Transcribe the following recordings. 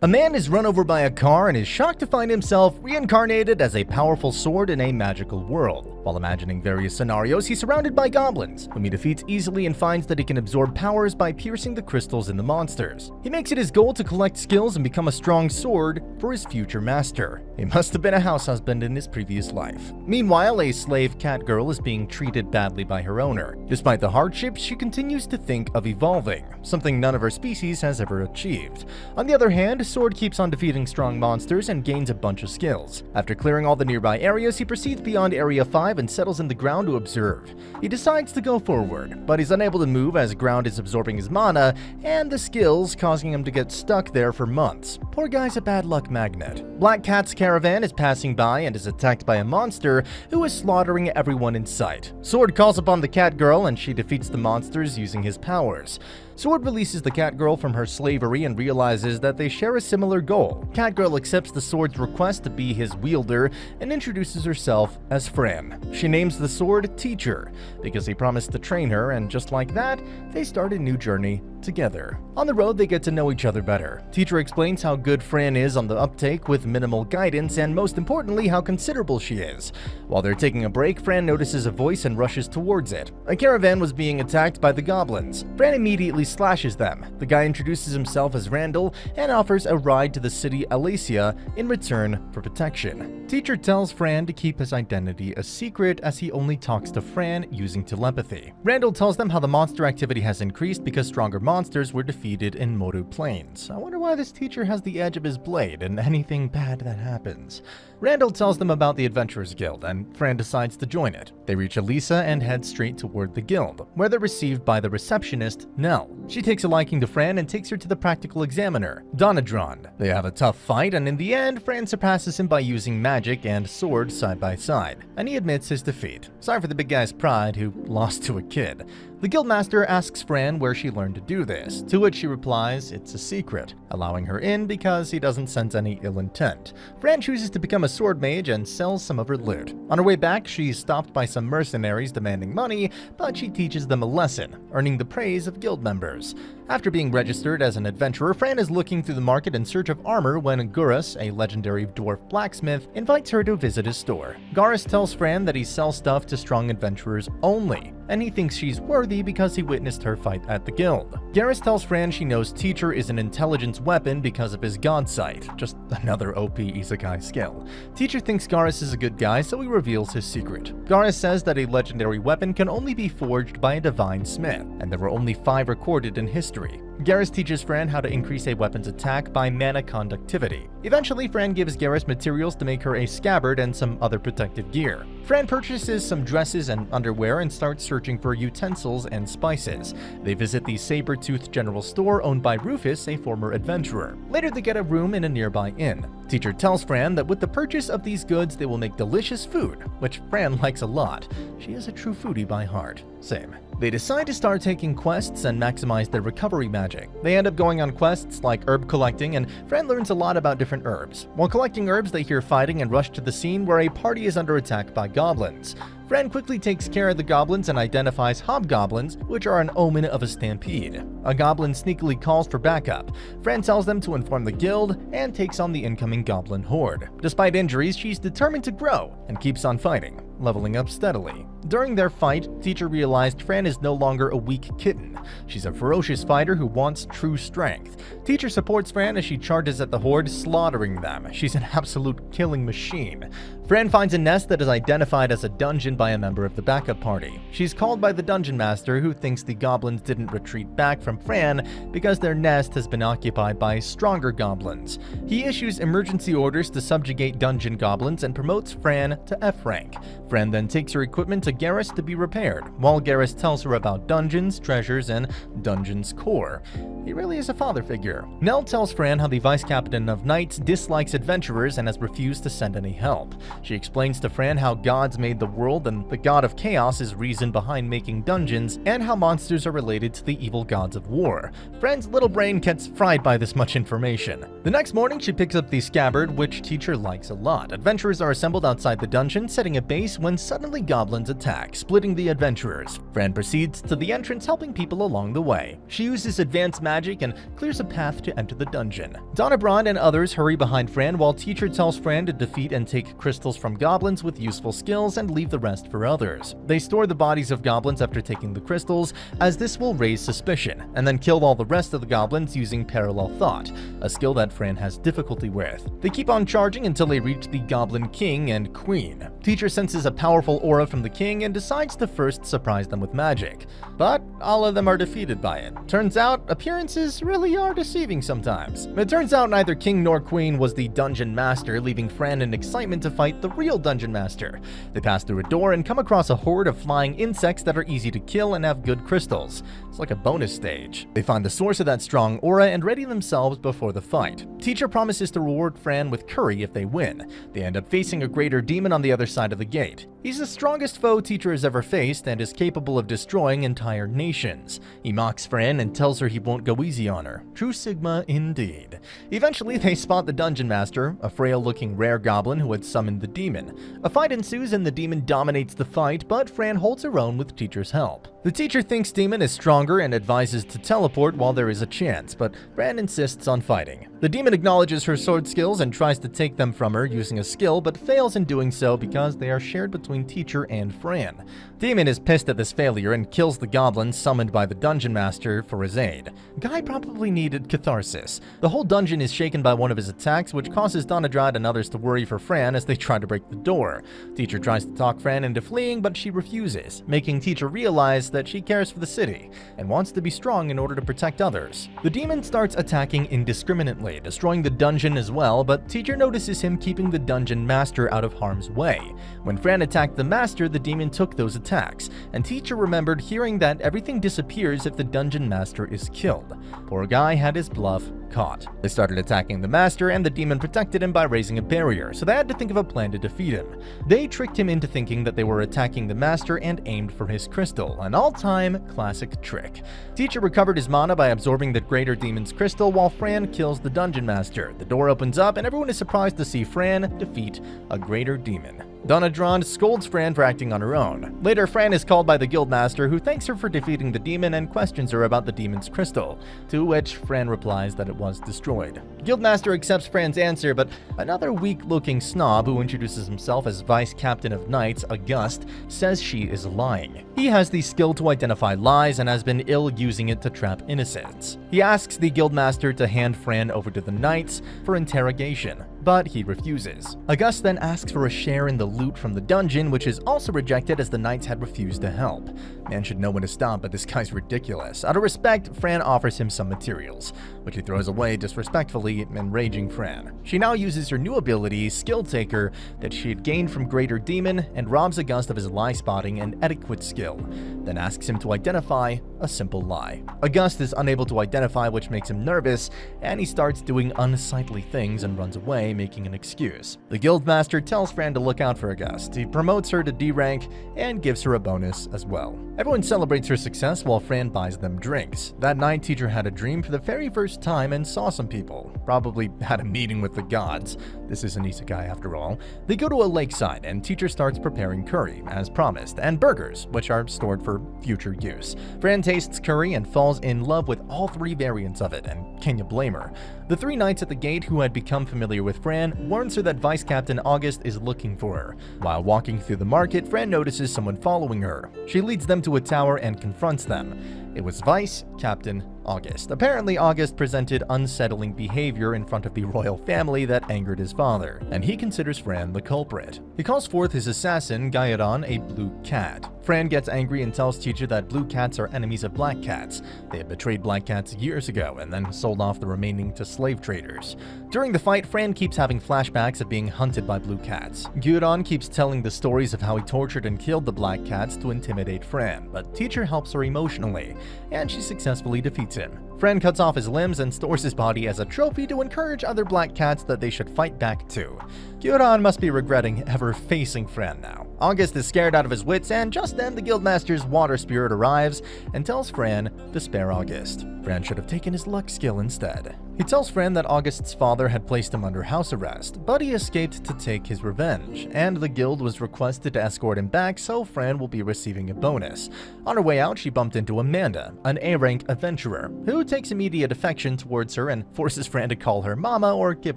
A man is run over by a car and is shocked to find himself reincarnated as a powerful sword in a magical world. While imagining various scenarios, he's surrounded by goblins, whom he defeats easily and finds that he can absorb powers by piercing the crystals in the monsters. He makes it his goal to collect skills and become a strong sword for his future master. He must have been a house husband in his previous life. Meanwhile, a slave cat girl is being treated badly by her owner. Despite the hardships, she continues to think of evolving, something none of her species has ever achieved. On the other hand, Sword keeps on defeating strong monsters and gains a bunch of skills. After clearing all the nearby areas, he proceeds beyond Area 5 and settles in the ground to observe. He decides to go forward, but he's unable to move as ground is absorbing his mana and the skills, causing him to get stuck there for months. Poor guy's a bad luck magnet. Black Cat's caravan is passing by and is attacked by a monster who is slaughtering everyone in sight. Sword calls upon the cat girl and she defeats the monsters using his powers. Sword releases the Catgirl from her slavery and realizes that they share a similar goal. Catgirl accepts the Sword's request to be his wielder and introduces herself as Fran. She names the Sword Teacher because he promised to train her, and just like that, they start a new journey together. On the road, they get to know each other better. Teacher explains how good Fran is on the uptake with minimal guidance, and most importantly, how considerable she is. While they're taking a break, Fran notices a voice and rushes towards it. A caravan was being attacked by the goblins. Fran immediately slashes them. The guy introduces himself as Randall and offers a ride to the city Alacia in return for protection. Teacher tells Fran to keep his identity a secret as he only talks to Fran using telepathy. Randall tells them how the monster activity has increased because stronger monsters were defeated in Motu Plains. I wonder why this teacher has the edge of his blade in anything bad that happens. Randall tells them about the Adventurers Guild, and Fran decides to join it. They reach Elisa and head straight toward the guild, where they're received by the receptionist, Nell. She takes a liking to Fran and takes her to the practical examiner, Donadron. They have a tough fight, and in the end, Fran surpasses him by using magic and sword side by side, and he admits his defeat. Sorry for the big guy's pride who lost to a kid. The guildmaster asks Fran where she learned to do this, to which she replies it's a secret, allowing her in because he doesn't sense any ill intent. Fran chooses to become a sword mage and sells some of her loot. On her way back, she's stopped by some mercenaries demanding money, but she teaches them a lesson, earning the praise of guild members. After being registered as an adventurer, Fran is looking through the market in search of armor when Gurus, a legendary dwarf blacksmith, invites her to visit his store. Garrus tells Fran that he sells stuff to strong adventurers only, and he thinks she's worthy because he witnessed her fight at the guild. Garrus tells Fran she knows Teacher is an intelligence weapon because of his god sight, just another OP isekai skill. Teacher thinks Garrus is a good guy, so he reveals his secret. Garrus says that a legendary weapon can only be forged by a divine smith, and there were only 5 recorded in history. Garrus teaches Fran how to increase a weapon's attack by mana conductivity. Eventually, Fran gives Garrus materials to make her a scabbard and some other protective gear. Fran purchases some dresses and underwear and starts searching for utensils and spices. They visit the Saber-Tooth General Store owned by Rufus, a former adventurer. Later, they get a room in a nearby inn. Teacher tells Fran that with the purchase of these goods, they will make delicious food, which Fran likes a lot. She is a true foodie by heart. Same. They decide to start taking quests and maximize their recovery magic. They end up going on quests like herb collecting, and Fran learns a lot about different herbs. While collecting herbs, they hear fighting and rush to the scene where a party is under attack by goblins. Fran quickly takes care of the goblins and identifies hobgoblins, which are an omen of a stampede. A goblin sneakily calls for backup. Fran tells them to inform the guild and takes on the incoming goblin horde. Despite injuries, she's determined to grow and keeps on fighting, leveling up steadily. During their fight, Teacher realized Fran is no longer a weak kitten. She's a ferocious fighter who wants true strength. Teacher supports Fran as she charges at the horde, slaughtering them. She's an absolute killing machine. Fran finds a nest that is identified as a dungeon by a member of the backup party. She's called by the dungeon master, who thinks the goblins didn't retreat back from Fran because their nest has been occupied by stronger goblins. He issues emergency orders to subjugate dungeon goblins and promotes Fran to F rank. Fran then takes her equipment to Garrus to be repaired, while Garrus tells her about dungeons, treasures, and dungeon's core. He really is a father figure. Nell tells Fran how the vice captain of knights dislikes adventurers and has refused to send any help. She explains to Fran how gods made the world then the god of chaos is reason behind making dungeons, and how monsters are related to the evil gods of war. Fran's little brain gets fried by this much information. The next morning, she picks up the scabbard, which teacher likes a lot. Adventurers are assembled outside the dungeon, setting a base when suddenly goblins attack, splitting the adventurers. Fran proceeds to the entrance, helping people along the way. She uses advanced magic and clears a path to enter the dungeon. Donnebrand and others hurry behind Fran, while teacher tells Fran to defeat and take crystals from goblins with useful skills and leave the rest for others. They store the bodies of goblins after taking the crystals, as this will raise suspicion, and then kill all the rest of the goblins using parallel thought, a skill that Fran has difficulty with. They keep on charging until they reach the Goblin King and Queen. Teacher senses a powerful aura from the king and decides to first surprise them with magic, but all of them are defeated by it. Turns out, appearances really are deceiving sometimes. It turns out neither king nor queen was the dungeon master, leaving Fran in excitement to fight the real dungeon master. They pass through a door and come across a horde of flying insects that are easy to kill and have good crystals. It's like a bonus stage. They find the source of that strong aura and ready themselves before the fight. Teacher promises to reward Fran with curry if they win. They end up facing a greater demon on the other side of the gate. He's the strongest foe Teacher has ever faced and is capable of destroying entire nations. He mocks Fran and tells her he won't go easy on her. True Sigma indeed. Eventually, they spot the dungeon master, a frail-looking rare goblin who had summoned the demon. A fight ensues and the demon dominates the fight, but Fran holds her own with Teacher's help. The teacher thinks demon is stronger and advises to teleport while there is a chance, but Fran insists on fighting. The demon acknowledges her sword skills and tries to take them from her using a skill, but fails in doing so because they are shared between Teacher and Fran. Demon is pissed at this failure and kills the goblin summoned by the dungeon master for his aid. Guy probably needed catharsis. The whole dungeon is shaken by one of his attacks, which causes Donnedrad and others to worry for Fran as they try to break the door. Teacher tries to talk Fran into fleeing, but she refuses, making Teacher realize that she cares for the city and wants to be strong in order to protect others. The demon starts attacking indiscriminately, destroying the dungeon as well, but Teacher notices him keeping the dungeon master out of harm's way. When Fran attacked the master, the demon took those attacks, and Teacher remembered hearing that everything disappears if the dungeon master is killed. Poor Guy had his bluff caught. They started attacking the master, and the demon protected him by raising a barrier, so they had to think of a plan to defeat him. They tricked him into thinking that they were attacking the master and aimed for his crystal, an all-time classic trick. Teacher recovered his mana by absorbing the greater demon's crystal while Fran kills the dungeon master. The door opens up and everyone is surprised to see Fran defeat a greater demon. Donnedrad scolds Fran for acting on her own. Later, Fran is called by the guildmaster, who thanks her for defeating the demon and questions her about the demon's crystal, to which Fran replies that it was destroyed. Guildmaster accepts Fran's answer, but another weak-looking snob who introduces himself as Vice Captain of Knights, August, says she is lying. He has the skill to identify lies and has been ill using it to trap innocents. He asks the guildmaster to hand Fran over to the Knights for interrogation, but he refuses. August then asks for a share in the loot from the dungeon, which is also rejected as the Knights had refused to help. Man should know when to stop, but this guy's ridiculous. Out of respect, Fran offers him some materials, which he throws away disrespectfully, enraging Fran. She now uses her new ability, Skill Taker, that she had gained from Greater Demon, and robs August of his lie spotting and etiquette skill, then asks him to identify a simple lie. August is unable to identify, which makes him nervous, and he starts doing unsightly things and runs away, making an excuse. The guildmaster tells Fran to look out for August. He promotes her to D rank and gives her a bonus as well. Everyone celebrates her success while Fran buys them drinks. That night, Teacher had a dream for the very first time and saw some people. Probably had a meeting with the gods. This is an isekai after all. They go to a lakeside and Teacher starts preparing curry, as promised, and burgers, which are stored for future use. Fran tastes curry and falls in love with all three variants of it, and can you blame her? The three knights at the gate who had become familiar with Fran warns her that Vice Captain August is looking for her. While walking through the market, Fran notices someone following her. She leads them to a tower and confronts them. It was Vice Captain August. Apparently, August presented unsettling behavior in front of the royal family that angered his father, and he considers Fran the culprit. He calls forth his assassin, Gaeran, a blue cat. Fran gets angry and tells Teacher that blue cats are enemies of black cats. They had betrayed black cats years ago and then sold off the remaining to slave traders. During the fight, Fran keeps having flashbacks of being hunted by blue cats. Gaeran keeps telling the stories of how he tortured and killed the black cats to intimidate Fran, but Teacher helps her emotionally, and she successfully defeats him. Fran cuts off his limbs and stores his body as a trophy to encourage other black cats that they should fight back too. Kyoran must be regretting ever facing Fran now. August is scared out of his wits, and just then the Guildmaster's water spirit arrives and tells Fran to spare August. Fran should have taken his luck skill instead. He tells Fran that August's father had placed him under house arrest, but he escaped to take his revenge, and the guild was requested to escort him back, so Fran will be receiving a bonus. On her way out, she bumped into Amanda, an A-rank adventurer, who takes immediate affection towards her and forces Fran to call her mama or give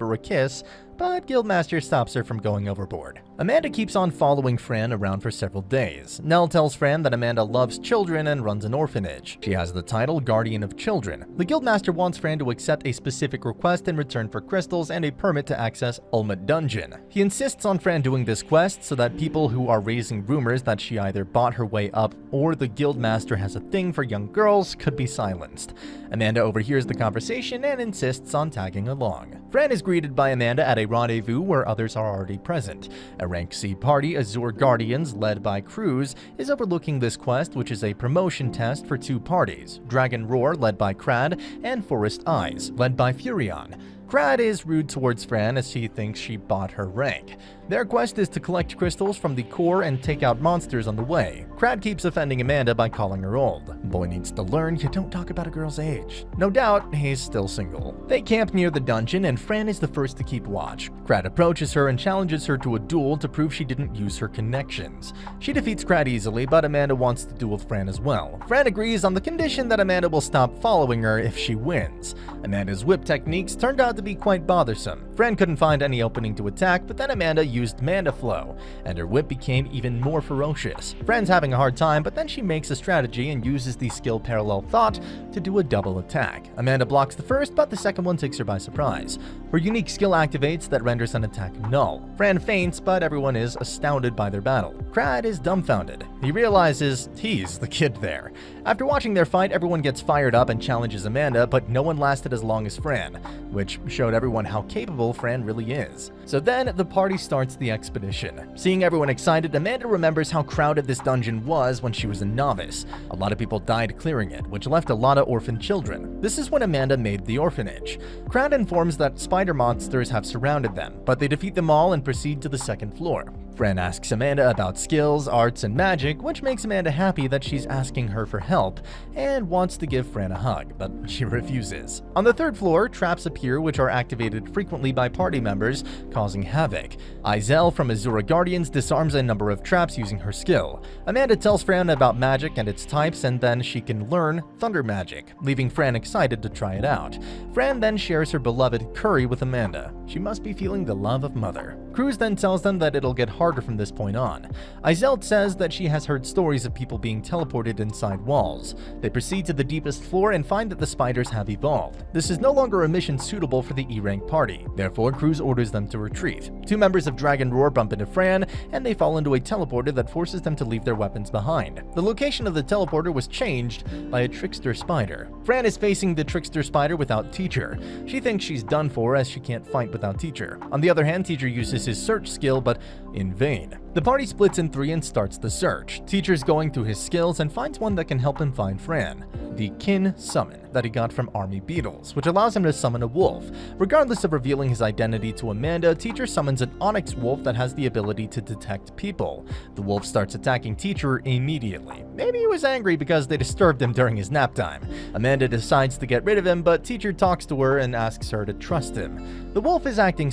her a kiss, but Guildmaster stops her from going overboard. Amanda keeps on following Fran around for several days. Nell tells Fran that Amanda loves children and runs an orphanage. She has the title Guardian of Children. The Guildmaster wants Fran to accept a specific request in return for crystals and a permit to access Ulma Dungeon. He insists on Fran doing this quest so that people who are raising rumors that she either bought her way up or the Guildmaster has a thing for young girls could be silenced. Amanda overhears the conversation and insists on tagging along. Fran is greeted by Amanda at a rendezvous where others are already present. A rank C party, Azure Guardians, led by Cruz, is overlooking this quest, which is a promotion test for two parties, Dragon Roar, led by Crad, and Forest Eyes, led by Furion. Crad is rude towards Fran as she thinks she bought her rank. Their quest is to collect crystals from the core and take out monsters on the way. Crad keeps offending Amanda by calling her old. Boy needs to learn you don't talk about a girl's age. No doubt, he's still single. They camp near the dungeon and Fran is the first to keep watch. Crad approaches her and challenges her to a duel to prove she didn't use her connections. She defeats Crad easily, but Amanda wants to duel Fran as well. Fran agrees on the condition that Amanda will stop following her if she wins. Amanda's whip techniques turned out to be quite bothersome. Fran couldn't find any opening to attack, but then Amanda used Manda Flow, and her whip became even more ferocious. Fran's having a hard time, but then she makes a strategy and uses the skill Parallel Thought to do a double attack. Amanda blocks the first, but the second one takes her by surprise. Her unique skill activates that renders an attack null. Fran faints, but everyone is astounded by their battle. Crad is dumbfounded. He realizes he's the kid there. After watching their fight, everyone gets fired up and challenges Amanda, but no one lasted as long as Fran, which showed everyone how capable Fran really is. So then, the party starts the expedition. Seeing everyone excited, Amanda remembers how crowded this dungeon was when she was a novice. A lot of people died clearing it, which left a lot of orphan children. This is when Amanda made the orphanage. Crowd informs that spider monsters have surrounded them, but they defeat them all and proceed to the second floor. Fran asks Amanda about skills, arts, and magic, which makes Amanda happy that she's asking her for help, and wants to give Fran a hug, but she refuses. On the third floor, traps appear which are activated frequently by party members, causing havoc. Izel from Azura Guardians disarms a number of traps using her skill. Amanda tells Fran about magic and its types, and then she can learn thunder magic, leaving Fran excited to try it out. Fran then shares her beloved curry with Amanda. She must be feeling the love of mother. Cruz then tells them that it'll get harder from this point on. Izel says that she has heard stories of people being teleported inside walls. They proceed to the deepest floor and find that the spiders have evolved. This is no longer a mission suitable for the E-rank party. Therefore, Cruz orders them to retreat. Two members of Dragon Roar bump into Fran, and they fall into a teleporter that forces them to leave their weapons behind. The location of the teleporter was changed by a trickster spider. Fran is facing the trickster spider without Teacher. She thinks she's done for as she can't fight without Teacher. On the other hand, Teacher uses his search skill, but in vain. The party splits in three and starts the search. Teacher's going through his skills and finds one that can help him find Fran. The Kin Summon that he got from Army Beetles, which allows him to summon a wolf. Regardless of revealing his identity to Amanda, Teacher summons an onyx wolf that has the ability to detect people. The wolf starts attacking Teacher immediately. Maybe he was angry because they disturbed him during his nap time. Amanda decides to get rid of him, but Teacher talks to her and asks her to trust him. The wolf is acting